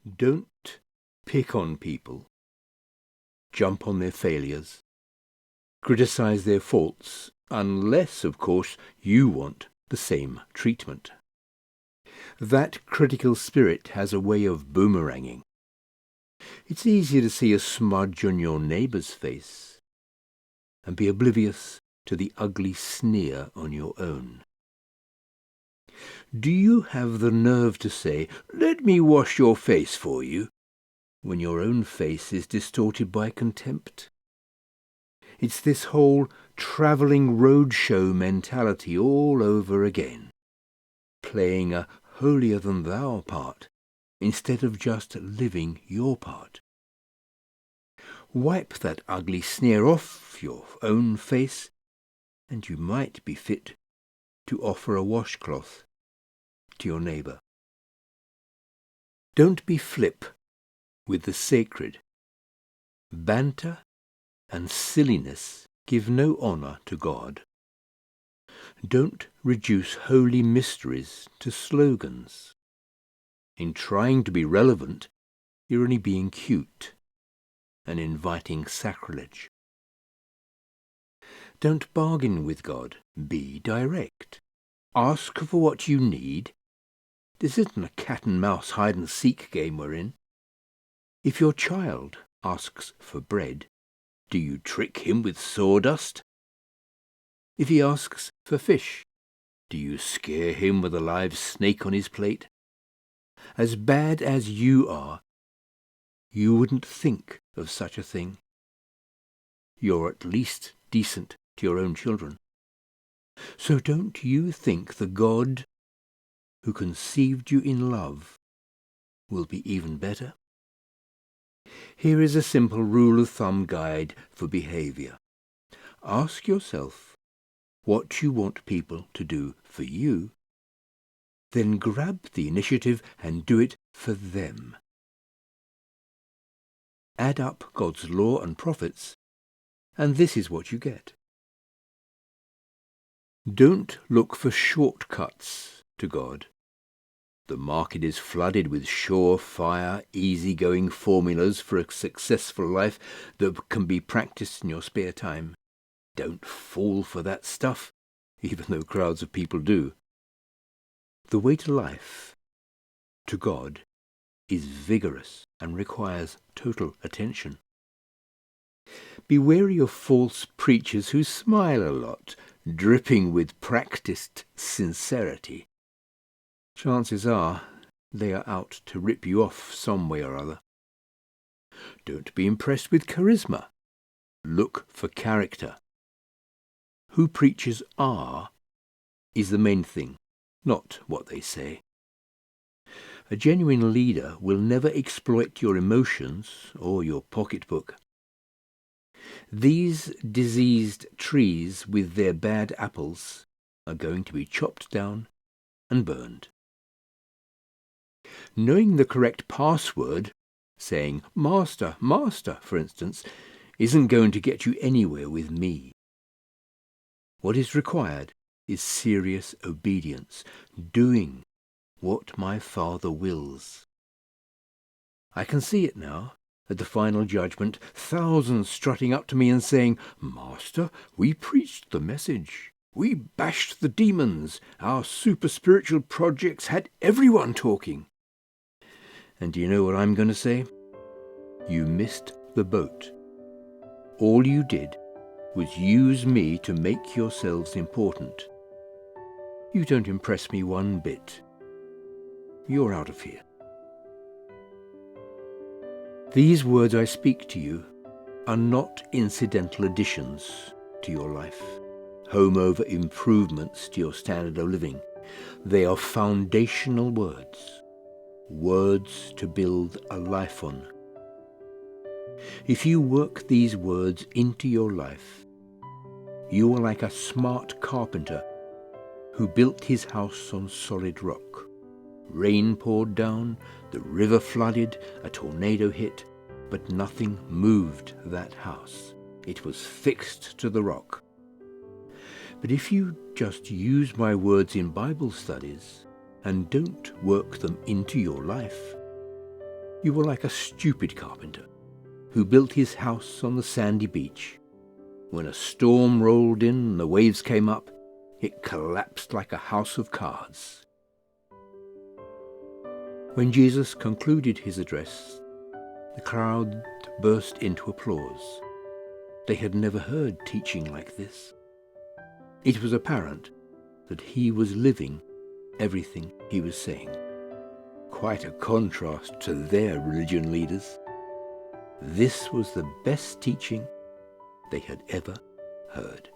Don't pick on people, jump on their failures, criticize their faults, unless, of course, you want the same treatment. That critical spirit has a way of boomeranging. It's easier to see a smudge on your neighbour's face and be oblivious to the ugly sneer on your own. Do you have the nerve to say, "Let me wash your face for you," when your own face is distorted by contempt? It's this whole travelling roadshow mentality all over again, playing a holier-than-thou part instead of just living your part. Wipe that ugly sneer off your own face, and you might be fit to offer a washcloth to your neighbour. Don't be flip with the sacred. Banter and silliness give no honour to God. Don't reduce holy mysteries to slogans. In trying to be relevant, you're only being cute and inviting sacrilege. Don't bargain with God. Be direct. Ask for what you need. This isn't a cat-and-mouse hide-and-seek game we're in. If your child asks for bread, do you trick him with sawdust? If he asks for fish, do you scare him with a live snake on his plate? As bad as you are, you wouldn't think of such a thing. You're at least decent to your own children. So don't you think the God who conceived you in love will be even better? Here is a simple rule of thumb guide for behaviour. Ask yourself what you want people to do for you, then grab the initiative and do it for them. Add up God's law and prophets, and this is what you get. Don't look for shortcuts to God. The market is flooded with surefire, easy-going formulas for a successful life that can be practiced in your spare time. Don't fall for that stuff, even though crowds of people do. The way to life, to God, is vigorous and requires total attention. Be wary of false preachers who smile a lot, dripping with practiced sincerity. Chances are they are out to rip you off some way or other. Don't be impressed with charisma. Look for character. Who preachers are is the main thing, not what they say. A genuine leader will never exploit your emotions or your pocketbook. These diseased trees with their bad apples are going to be chopped down and burned. Knowing the correct password, saying "Master, Master," for instance, isn't going to get you anywhere with me. What is required is serious obedience, doing what my Father wills. I can see it now, at the final judgment, thousands strutting up to me and saying, "Master, we preached the message. We bashed the demons. Our super-spiritual projects had everyone talking." And do you know what I'm going to say? You missed the boat. All you did was use me to make yourselves important. You don't impress me one bit. You're out of here. These words I speak to you are not incidental additions to your life, home-over improvements to your standard of living. They are foundational words, words to build a life on. If you work these words into your life, you are like a smart carpenter who built his house on solid rock. Rain poured down, the river flooded, a tornado hit, but nothing moved that house. It was fixed to the rock. But if you just use my words in Bible studies and don't work them into your life, You were like a stupid carpenter who built his house on the sandy beach. When a storm rolled in and the waves came up, it collapsed like a house of cards. When Jesus concluded his address, the crowd burst into applause. They had never heard teaching like this. It was apparent that he was living everything he was saying. Quite a contrast to their religion leaders. This was the best teaching they had ever heard.